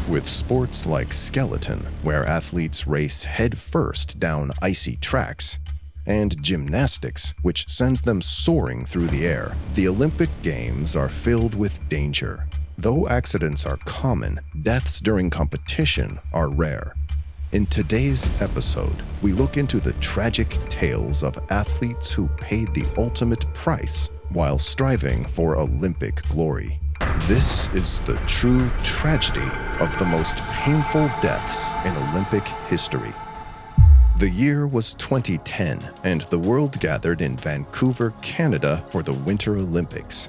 With sports like skeleton, where athletes race head-first down icy tracks, and gymnastics, which sends them soaring through the air, the Olympic Games are filled with danger. Though accidents are common, deaths during competition are rare. In today's episode, we look into the tragic tales of athletes who paid the ultimate price while striving for Olympic glory. This is the true tragedy of the most painful deaths in Olympic history. The year was 2010, and the world gathered in Vancouver, Canada for the Winter Olympics.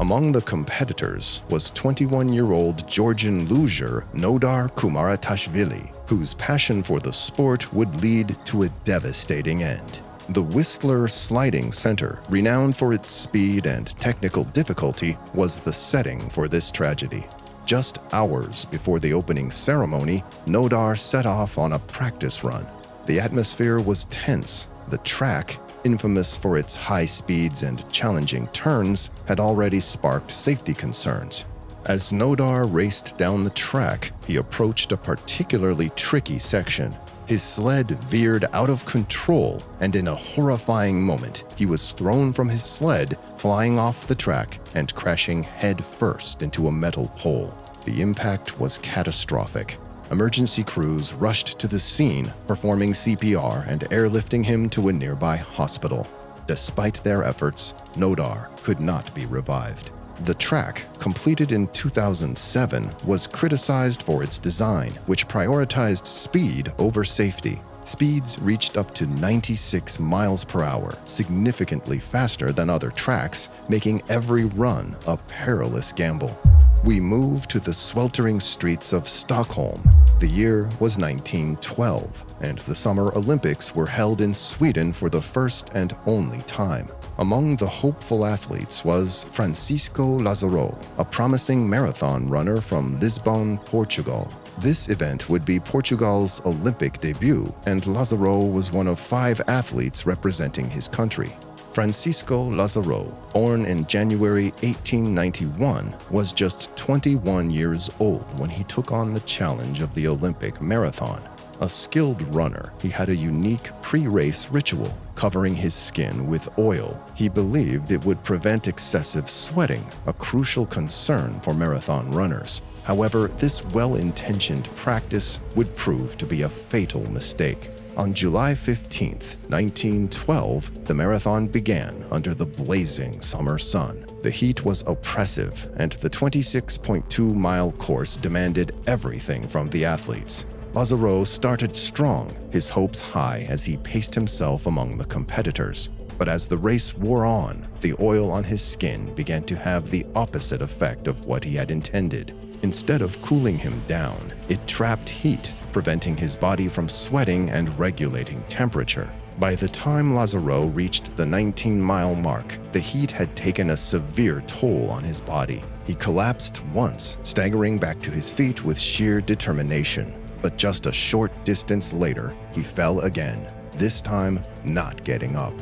Among the competitors was 21-year-old Georgian luger Nodar Kumaratashvili, whose passion for the sport would lead to a devastating end. The Whistler Sliding Center, renowned for its speed and technical difficulty, was the setting for this tragedy. Just hours before the opening ceremony, Nodar set off on a practice run. The atmosphere was tense. The track, infamous for its high speeds and challenging turns, had already sparked safety concerns. As Nodar raced down the track, he approached a particularly tricky section. His sled veered out of control, and in a horrifying moment, he was thrown from his sled, flying off the track and crashing head first into a metal pole. The impact was catastrophic. Emergency crews rushed to the scene, performing CPR and airlifting him to a nearby hospital. Despite their efforts, Nodar could not be revived. The track, completed in 2007, was criticized for its design, which prioritized speed over safety. Speeds reached up to 96 miles per hour, significantly faster than other tracks, making every run a perilous gamble. We move to the sweltering streets of Stockholm. The year was 1912, and the Summer Olympics were held in Sweden for the first and only time. Among the hopeful athletes was Francisco Lazaro, a promising marathon runner from Lisbon, Portugal. This event would be Portugal's Olympic debut, and Lazaro was one of 5 athletes representing his country. Francisco Lazaro, born in January 1891, was just 21 years old when he took on the challenge of the Olympic marathon. A skilled runner, he had a unique pre-race ritual, covering his skin with oil. He believed it would prevent excessive sweating, a crucial concern for marathon runners. However, this well-intentioned practice would prove to be a fatal mistake. On July 15, 1912, the marathon began under the blazing summer sun. The heat was oppressive, and the 26.2-mile course demanded everything from the athletes. Lazaro started strong, his hopes high as he paced himself among the competitors. But as the race wore on, the oil on his skin began to have the opposite effect of what he had intended. Instead of cooling him down, it trapped heat, preventing his body from sweating and regulating temperature. By the time Lazaro reached the 19-mile mark, the heat had taken a severe toll on his body. He collapsed once, staggering back to his feet with sheer determination. But just a short distance later, he fell again, this time not getting up.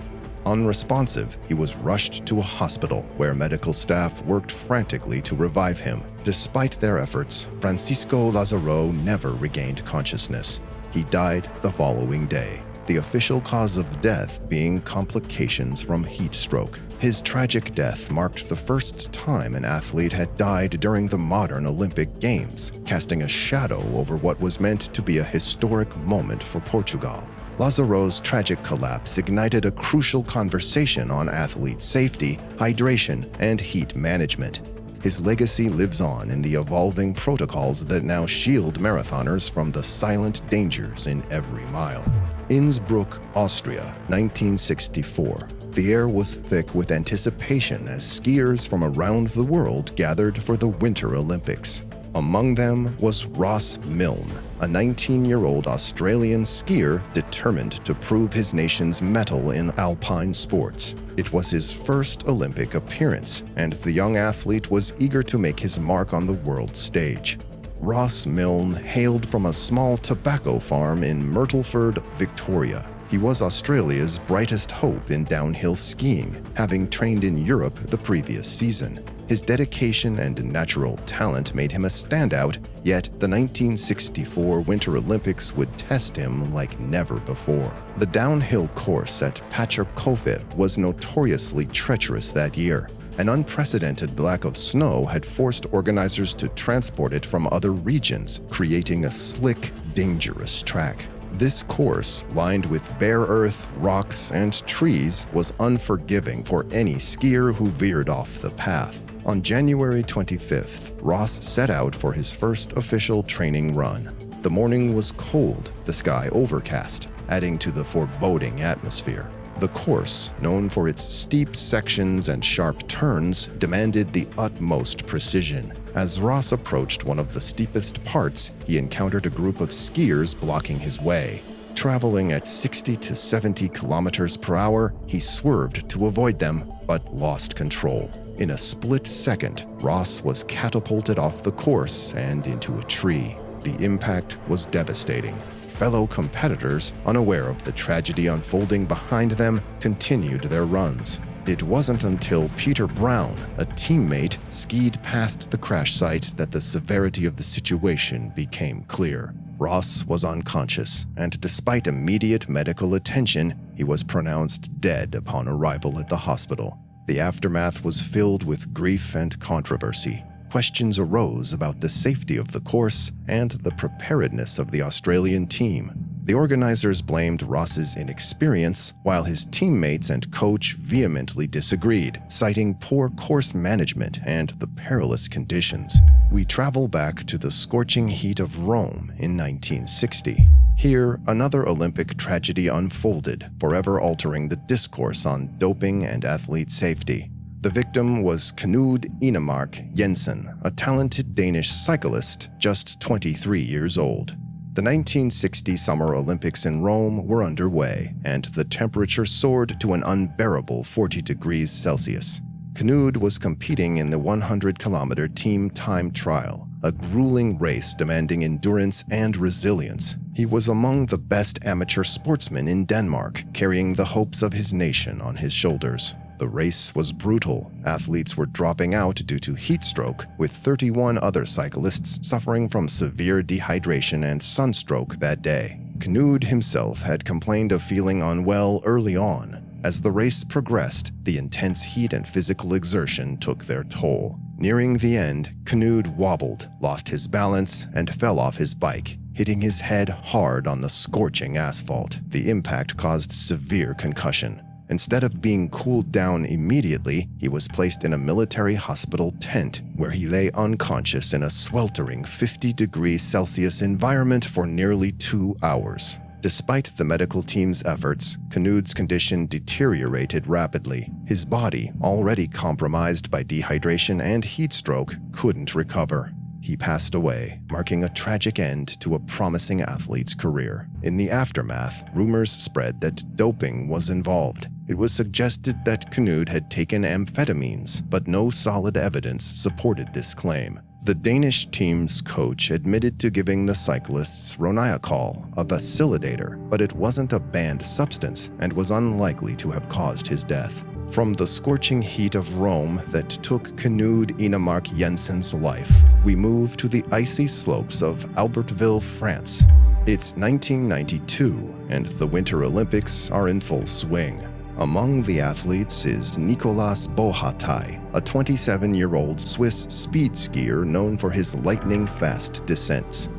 Unresponsive, he was rushed to a hospital where medical staff worked frantically to revive him. Despite their efforts, Francisco Lazaro never regained consciousness. He died the following day, the official cause of death being complications from heat stroke. His tragic death marked the first time an athlete had died during the modern Olympic Games, casting a shadow over what was meant to be a historic moment for Portugal. Lazaro's tragic collapse ignited a crucial conversation on athlete safety, hydration, and heat management. His legacy lives on in the evolving protocols that now shield marathoners from the silent dangers in every mile. Innsbruck, Austria, 1964. The air was thick with anticipation as skiers from around the world gathered for the Winter Olympics. Among them was Ross Milne, a 19-year-old Australian skier determined to prove his nation's mettle in alpine sports. It was his first Olympic appearance, and the young athlete was eager to make his mark on the world stage. Ross Milne hailed from a small tobacco farm in Myrtleford, Victoria. He was Australia's brightest hope in downhill skiing, having trained in Europe the previous season. His dedication and natural talent made him a standout, yet the 1964 Winter Olympics would test him like never before. The downhill course at Pacherkove was notoriously treacherous that year. An unprecedented lack of snow had forced organizers to transport it from other regions, creating a slick, dangerous track. This course, lined with bare earth, rocks, and trees, was unforgiving for any skier who veered off the path. On January 25th, Ross set out for his first official training run. The morning was cold, the sky overcast, adding to the foreboding atmosphere. The course, known for its steep sections and sharp turns, demanded the utmost precision. As Ross approached one of the steepest parts, he encountered a group of skiers blocking his way. Traveling at 60 to 70 kilometers per hour, he swerved to avoid them, but lost control. In a split second, Ross was catapulted off the course and into a tree. The impact was devastating. Fellow competitors, unaware of the tragedy unfolding behind them, continued their runs. It wasn't until Peter Brown, a teammate, skied past the crash site that the severity of the situation became clear. Ross was unconscious, and despite immediate medical attention, he was pronounced dead upon arrival at the hospital. The aftermath was filled with grief and controversy. Questions arose about the safety of the course and the preparedness of the Australian team. The organizers blamed Ross's inexperience, while his teammates and coach vehemently disagreed, citing poor course management and the perilous conditions. We travel back to the scorching heat of Rome in 1960. Here, another Olympic tragedy unfolded, forever altering the discourse on doping and athlete safety. The victim was Knud Enemark Jensen, a talented Danish cyclist just 23 years old. The 1960 Summer Olympics in Rome were underway, and the temperature soared to an unbearable 40 degrees Celsius. Knud was competing in the 100-kilometer team time trial, a grueling race demanding endurance and resilience. He was among the best amateur sportsmen in Denmark, carrying the hopes of his nation on his shoulders. The race was brutal. Athletes were dropping out due to heat stroke, with 31 other cyclists suffering from severe dehydration and sunstroke that day. Knud himself had complained of feeling unwell early on. As the race progressed, the intense heat and physical exertion took their toll. Nearing the end, Knud wobbled, lost his balance, and fell off his bike, hitting his head hard on the scorching asphalt. The impact caused severe concussion. Instead of being cooled down immediately, he was placed in a military hospital tent, where he lay unconscious in a sweltering 50 degrees Celsius environment for nearly 2 hours. Despite the medical team's efforts, Knud's condition deteriorated rapidly. His body, already compromised by dehydration and heat stroke, couldn't recover. He passed away, marking a tragic end to a promising athlete's career. In the aftermath, rumors spread that doping was involved. It was suggested that Knud had taken amphetamines, but no solid evidence supported this claim. The Danish team's coach admitted to giving the cyclists Roniacol, a vasodilator, but it wasn't a banned substance and was unlikely to have caused his death. From the scorching heat of Rome that took Knud Enemark Jensen's life, we move to the icy slopes of Albertville, France. It's 1992, and the Winter Olympics are in full swing. Among the athletes is Nicolas Bohatai, a 27-year-old Swiss speed skier known for his lightning-fast descents.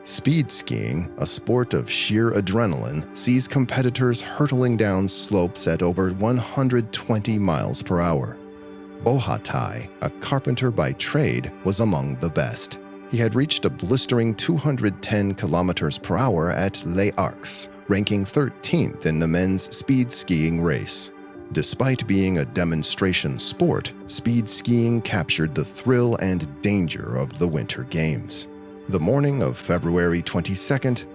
Speed skiing, a sport of sheer adrenaline, sees competitors hurtling down slopes at over 120 miles per hour. Bohatai, a carpenter by trade, was among the best. He had reached a blistering 210 kilometers per hour at Les Arcs, ranking 13th in the men's speed skiing race. Despite being a demonstration sport, speed skiing captured the thrill and danger of the Winter Games. The morning of February 22,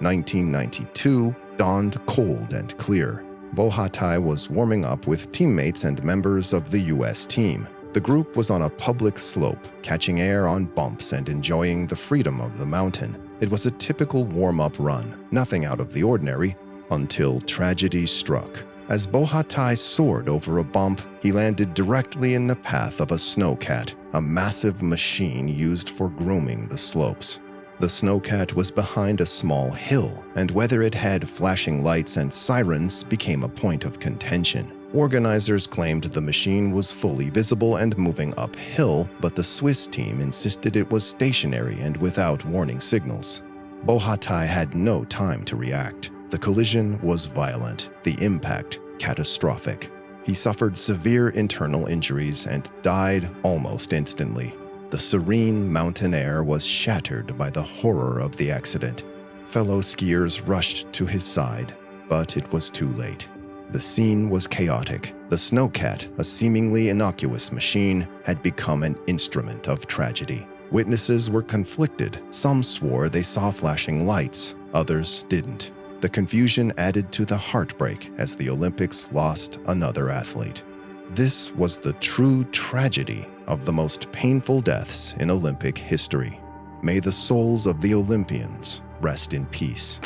1992, dawned cold and clear. Bohatai was warming up with teammates and members of the U.S. team. The group was on a public slope, catching air on bumps and enjoying the freedom of the mountain. It was a typical warm-up run, nothing out of the ordinary, until tragedy struck. As Bohatai soared over a bump, he landed directly in the path of a snowcat. a massive machine used for grooming the slopes. The snowcat was behind a small hill, and whether it had flashing lights and sirens became a point of contention. Organizers claimed the machine was fully visible and moving uphill, but the Swiss team insisted it was stationary and without warning signals. Bohatai had no time to react. The collision was violent, the impact catastrophic. He suffered severe internal injuries and died almost instantly. The serene mountain air was shattered by the horror of the accident. Fellow skiers rushed to his side, but it was too late. The scene was chaotic. The snowcat, a seemingly innocuous machine, had become an instrument of tragedy. Witnesses were conflicted. Some swore they saw flashing lights, others didn't. The confusion added to the heartbreak as the Olympics lost another athlete. This was the true tragedy of the most painful deaths in Olympic history. May the souls of the Olympians rest in peace.